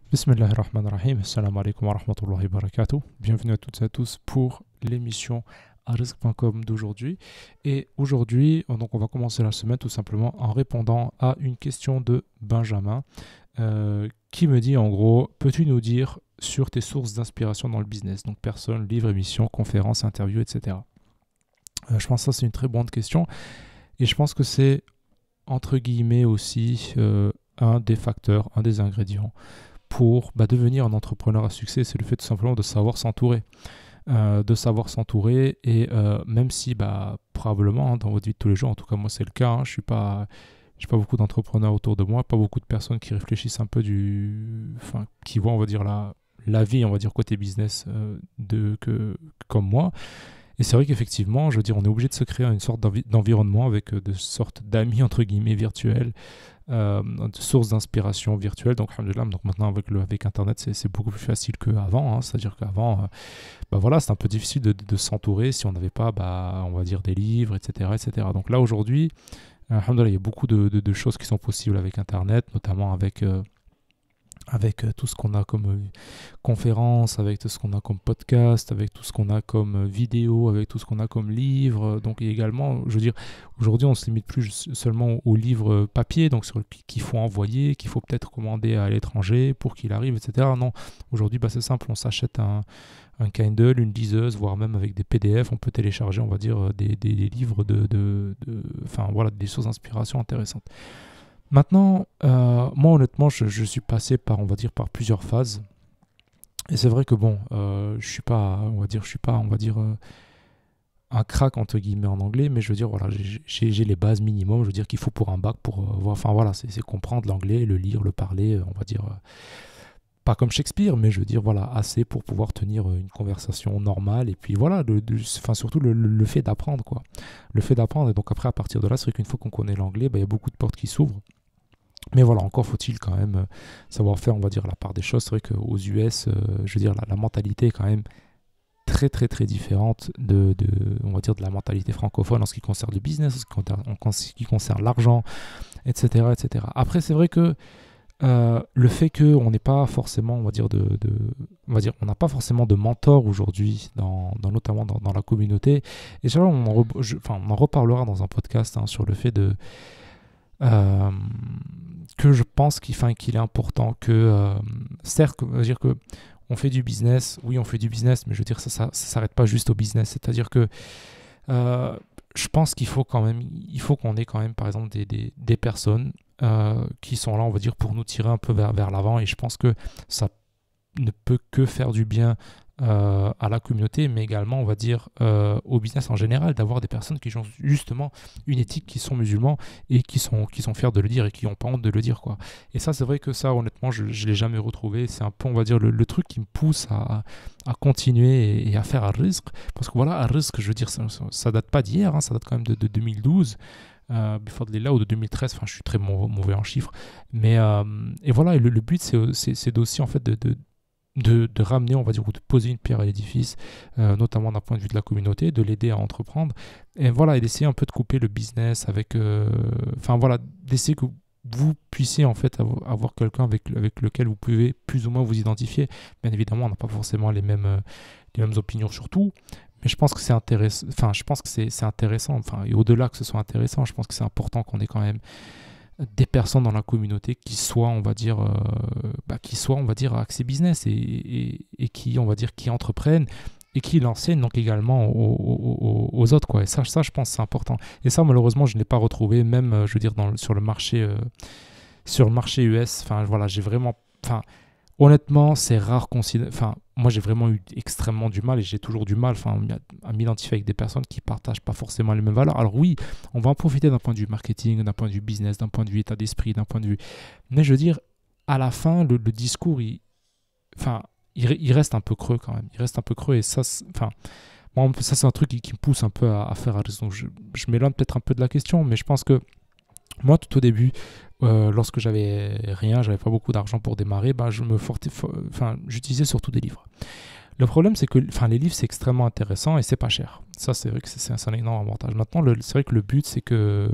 Bismillahirrahmanirrahim. Assalamu alaikum wa rahmatullahi wa barakatuh. Bienvenue à toutes et à tous pour l'émission arizq.com d'aujourd'hui. Et aujourd'hui, donc on va commencer la semaine tout simplement en répondant à une question de Benjamin qui me dit en gros, peux-tu nous dire sur tes sources d'inspiration dans le business? Donc personne, livres, émissions, conférences, interviews, etc. Je pense que ça c'est une très bonne question et je pense que c'est entre guillemets aussi un des facteurs, un des ingrédients pour devenir un entrepreneur à succès, c'est le fait tout simplement de savoir s'entourer. Et même si probablement dans votre vie de tous les jours, en tout cas moi c'est le cas, j'ai pas beaucoup d'entrepreneurs autour de moi, pas beaucoup de personnes qui réfléchissent un peu qui voient on va dire la vie on va dire côté business comme moi. Et c'est vrai qu'effectivement, je veux dire, on est obligé de se créer une sorte d'environnement avec de sortes d'amis entre guillemets virtuels, de sources d'inspiration virtuelles. Donc, alhamdoulilah, donc maintenant avec Internet, c'est beaucoup plus facile qu'avant. C'est-à-dire qu'avant, voilà, c'était un peu difficile de s'entourer si on n'avait pas, on va dire, des livres, etc., etc. Donc là, aujourd'hui, alhamdoulilah, il y a beaucoup de choses qui sont possibles avec Internet, notamment avec tout ce qu'on a comme conférences, avec tout ce qu'on a comme podcast, avec tout ce qu'on a comme vidéo, avec tout ce qu'on a comme livre. Donc et également, je veux dire, aujourd'hui on ne se limite plus seulement aux livres papier, donc qu'il faut envoyer, qu'il faut peut-être commander à l'étranger pour qu'il arrive, etc. Non, aujourd'hui c'est simple, on s'achète un Kindle, une liseuse, voire même avec des PDF, on peut télécharger, on va dire, des livres voilà, des sources d'inspiration intéressantes. Maintenant, moi honnêtement, je suis passé par, on va dire, par plusieurs phases. Et c'est vrai que je suis pas, un crack entre guillemets en anglais, mais je veux dire, voilà, j'ai les bases minimum, je veux dire qu'il faut pour un bac pour voir, enfin voilà, c'est comprendre l'anglais, le lire, le parler, on va dire, pas comme Shakespeare, mais je veux dire, voilà, assez pour pouvoir tenir une conversation normale. Et puis voilà, surtout le fait d'apprendre, quoi. Le fait d'apprendre, et donc après, à partir de là, c'est vrai qu'une fois qu'on connaît l'anglais, il y a beaucoup de portes qui s'ouvrent. Mais voilà, encore faut-il quand même savoir faire, on va dire, la part des choses. C'est vrai qu'aux US, je veux dire, la mentalité est quand même très très très différente on va dire, de la mentalité francophone en ce qui concerne le business, en ce qui concerne l'argent, etc., etc. Après, c'est vrai que le fait qu'on n'ait pas forcément, on va dire, on n'a pas forcément de mentor aujourd'hui, notamment dans la communauté. Et ça, on en reparlera dans un podcast sur le fait que je pense qu'il est important que, certes, dire que on fait du business, oui on fait du business, mais je veux dire ça s'arrête pas juste au business, c'est-à-dire que je pense qu'il faut qu'on ait quand même par exemple des personnes qui sont là, on va dire, pour nous tirer un peu vers l'avant, et je pense que ça ne peut que faire du bien à la communauté, mais également, on va dire, au business en général, d'avoir des personnes qui ont justement une éthique, qui sont musulmans et qui sont fiers de le dire et qui n'ont pas honte de le dire, quoi. Et ça, c'est vrai que ça, honnêtement, je ne l'ai jamais retrouvé. C'est un peu, on va dire, le truc qui me pousse à continuer et à faire Ar-Rizq. Parce que voilà, Ar-Rizq, je veux dire, ça date pas d'hier, ça date quand même de 2012. Bifadlillah, ou de 2013, enfin je suis très mauvais en chiffres, mais et voilà, et le but c'est aussi en fait de ramener, on va dire, ou de poser une pierre à l'édifice, notamment d'un point de vue de la communauté, de l'aider à entreprendre, et voilà, et d'essayer un peu de couper le business avec, voilà, d'essayer que vous puissiez en fait avoir quelqu'un avec lequel vous pouvez plus ou moins vous identifier. Bien évidemment, on n'a pas forcément les mêmes opinions sur tout, mais je pense que c'est intéressant, et au-delà que ce soit intéressant, je pense que c'est important qu'on ait quand même des personnes dans la communauté qui soient, on va dire, axées business et qui, on va dire, qui entreprennent et qui l'enseignent donc également aux autres, quoi. Et ça, je pense que c'est important. Et ça, malheureusement, je ne l'ai pas retrouvé, même, je veux dire, sur le marché US. Enfin, voilà, honnêtement, c'est rare qu'on moi, j'ai vraiment eu extrêmement du mal, et j'ai toujours du mal à m'identifier avec des personnes qui ne partagent pas forcément les mêmes valeurs. Alors oui, on va en profiter d'un point de vue marketing, d'un point de vue business, d'un point de vue état d'esprit, d'un point de vue... Mais je veux dire, à la fin, le discours, il reste un peu creux quand même. Il reste un peu creux, et ça, moi, ça c'est un truc qui me pousse un peu à faire... Donc je m'éloigne peut-être un peu de la question, mais je pense que moi, tout au début, lorsque j'avais pas beaucoup d'argent pour démarrer, j'utilisais surtout des livres. Le problème, c'est que les livres, c'est extrêmement intéressant et c'est pas cher. Ça, c'est vrai que c'est un énorme avantage. Maintenant, c'est vrai que le but, c'est que...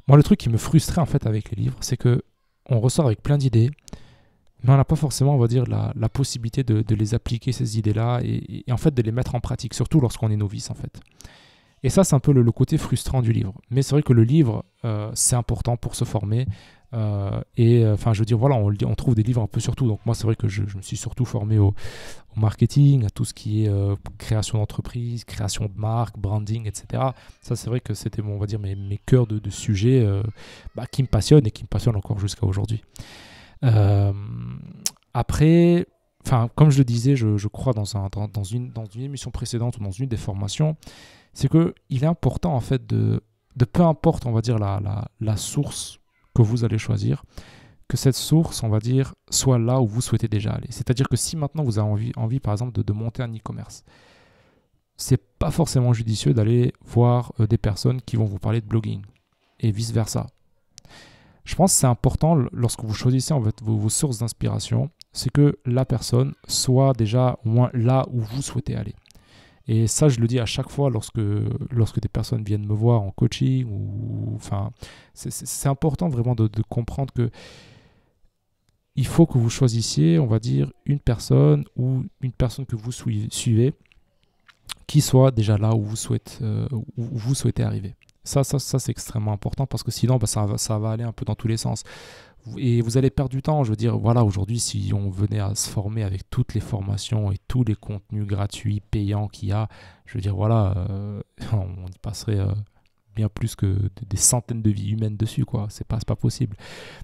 moi, le truc qui me frustrait, en fait, avec les livres, c'est que on ressort avec plein d'idées, mais on n'a pas forcément, on va dire, la possibilité de les appliquer, ces idées-là, et en fait de les mettre en pratique, surtout lorsqu'on est novice en fait. Et ça, c'est un peu le côté frustrant du livre. Mais c'est vrai que le livre, c'est important pour se former. Je veux dire, voilà, on trouve des livres un peu sur tout. Donc moi, c'est vrai que je me suis surtout formé au marketing, à tout ce qui est création d'entreprise, création de marque, branding, etc. Ça, c'est vrai que c'était, on va dire, mes cœurs de sujets qui me passionnent et qui me passionnent encore jusqu'à aujourd'hui. Après, comme je le disais, je crois dans une émission précédente ou dans une des formations, c'est qu'il est important en fait de peu importe, on va dire, la source que vous allez choisir, que cette source, on va dire, soit là où vous souhaitez déjà aller. C'est-à-dire que si maintenant vous avez envie par exemple, de monter un e-commerce, c'est pas forcément judicieux d'aller voir des personnes qui vont vous parler de blogging et vice-versa. Je pense que c'est important, lorsque vous choisissez en fait, vos sources d'inspiration, c'est que la personne soit déjà au moins là où vous souhaitez aller. Et ça, je le dis à chaque fois lorsque des personnes viennent me voir en coaching. C'est important vraiment de comprendre que il faut que vous choisissiez, on va dire, une personne que vous suivez qui soit déjà là où vous souhaitez arriver. Ça c'est extrêmement important parce que sinon, ça va aller un peu dans tous les sens. Et vous allez perdre du temps. Je veux dire, voilà, aujourd'hui, si on venait à se former avec toutes les formations et tous les contenus gratuits, payants qu'il y a, je veux dire, voilà, on y passerait bien plus que des centaines de vies humaines dessus, quoi. C'est pas possible.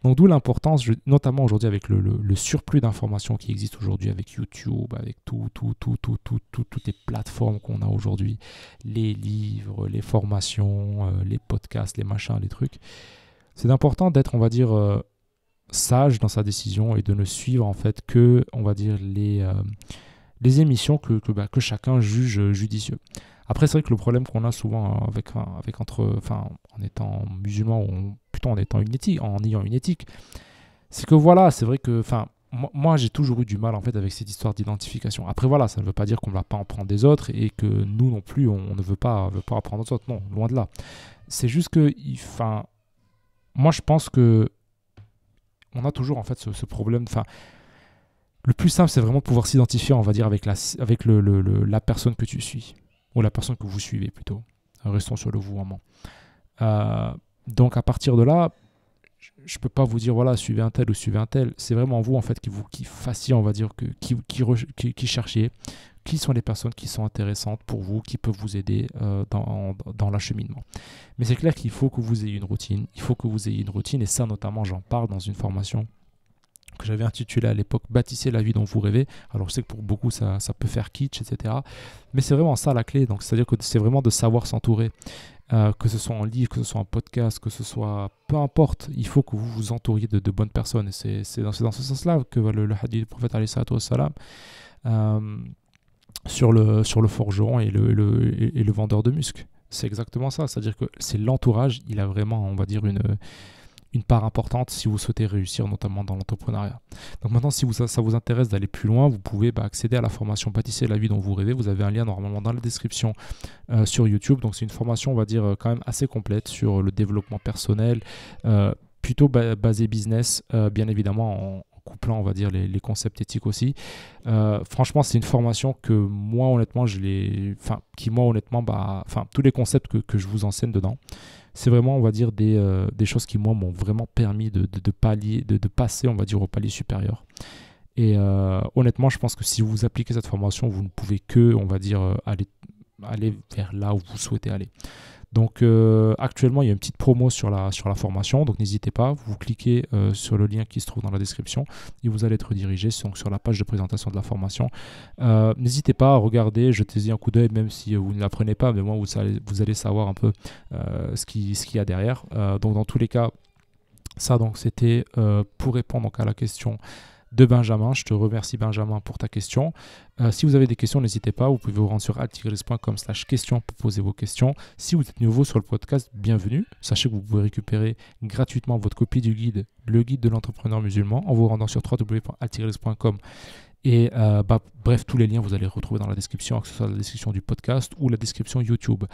Donc, d'où l'importance, notamment aujourd'hui avec le surplus d'informations qui existe aujourd'hui avec YouTube, avec toutes les plateformes qu'on a aujourd'hui, les livres, les formations, les podcasts, les machins, les trucs. C'est important d'être, on va dire, sage dans sa décision et de ne suivre en fait que, on va dire, les émissions que chacun juge judicieux. Après, c'est vrai que le problème qu'on a souvent en étant musulman ou plutôt en ayant une éthique, c'est que voilà, c'est vrai que moi j'ai toujours eu du mal en fait avec cette histoire d'identification. Après voilà, ça ne veut pas dire qu'on ne va pas en prendre des autres et que nous non plus on ne veut pas apprendre des autres. Non, loin de là. C'est juste que moi je pense que on a toujours en fait ce problème. Le plus simple, c'est vraiment de pouvoir s'identifier, on va dire, avec la personne que tu suis, ou la personne que vous suivez plutôt. Restons sur le vouvoiement. Donc à partir de là, je ne peux pas vous dire, voilà, suivez un tel ou suivez un tel. C'est vraiment vous, en fait, qui fassiez, on va dire, qui cherchiez, qui sont les personnes qui sont intéressantes pour vous, qui peuvent vous aider dans l'acheminement. Mais c'est clair qu'il faut que vous ayez une routine. Il faut que vous ayez une routine, et ça, notamment, j'en parle dans une formation que j'avais intitulée à l'époque « Bâtissez la vie dont vous rêvez ». Alors, je sais que pour beaucoup, ça peut faire kitsch, etc. Mais c'est vraiment ça la clé. Donc, c'est-à-dire que c'est vraiment de savoir s'entourer. Que ce soit en livre, que ce soit en podcast, que ce soit... Peu importe, il faut que vous vous entouriez de bonnes personnes. Et c'est dans ce sens-là que le hadith du prophète alayhi salatu wassalam, sur le forgeron et le vendeur de musc. C'est exactement ça. C'est-à-dire que c'est l'entourage, il a vraiment, on va dire, une part importante si vous souhaitez réussir, notamment dans l'entrepreneuriat. Donc maintenant, si ça vous intéresse d'aller plus loin, vous pouvez accéder à la formation Bâtissez la vie dont vous rêvez. Vous avez un lien normalement dans la description sur YouTube. Donc c'est une formation, on va dire, quand même assez complète sur le développement personnel, plutôt basé business, bien évidemment en couplant, on va dire, les concepts éthiques aussi. Franchement, c'est une formation que moi, honnêtement, tous les concepts que je vous enseigne dedans, c'est vraiment, on va dire, des choses qui, moi, m'ont vraiment permis de passer, on va dire, au palier supérieur. Et honnêtement, je pense que si vous appliquez cette formation, vous ne pouvez que, on va dire, aller vers là où vous souhaitez aller. Donc actuellement, il y a une petite promo sur la formation, donc n'hésitez pas, vous cliquez sur le lien qui se trouve dans la description et vous allez être redirigé sur la page de présentation de la formation. N'hésitez pas à regarder, jetez-y un coup d'œil, même si vous ne l'apprenez pas, mais moi vous allez savoir un peu ce qu'il y a derrière. Donc dans tous les cas, ça donc c'était pour répondre donc à la question de Benjamin. Je te remercie Benjamin pour ta question. Si vous avez des questions, n'hésitez pas. Vous pouvez vous rendre sur altigris.com/questions pour poser vos questions. Si vous êtes nouveau sur le podcast, bienvenue. Sachez que vous pouvez récupérer gratuitement votre copie du guide, le guide de l'entrepreneur musulman, en vous rendant sur www.altigris.com Et bref, tous les liens, vous allez les retrouver dans la description, que ce soit la description du podcast ou la description YouTube.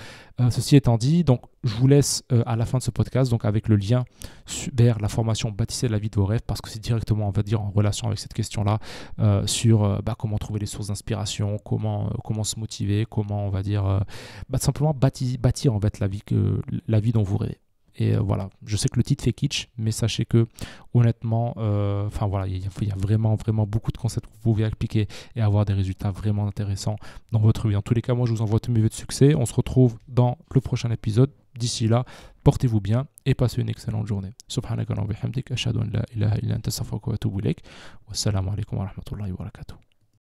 Ceci étant dit, donc, je vous laisse à la fin de ce podcast donc, avec le lien vers la formation Bâtissez la vie de vos rêves, parce que c'est directement, on va dire, en relation avec cette question-là, sur comment trouver les sources d'inspiration, comment se motiver, comment, on va dire, simplement bâtir en fait la vie dont vous rêvez. Et voilà, je sais que le titre fait kitsch, mais sachez que honnêtement, voilà, il y a vraiment, vraiment beaucoup de concepts que vous pouvez appliquer et avoir des résultats vraiment intéressants dans votre vie. En tous les cas, moi, je vous envoie tous mes vœux de succès. On se retrouve dans le prochain épisode. D'ici là, portez-vous bien et passez une excellente journée. Subhanaka wa bihamdik, ashhadu an la ilaha illa anta astaghfiruka wa atubu ilaik. Wassalamu alaikum wa rahmatullahi wa barakatuh.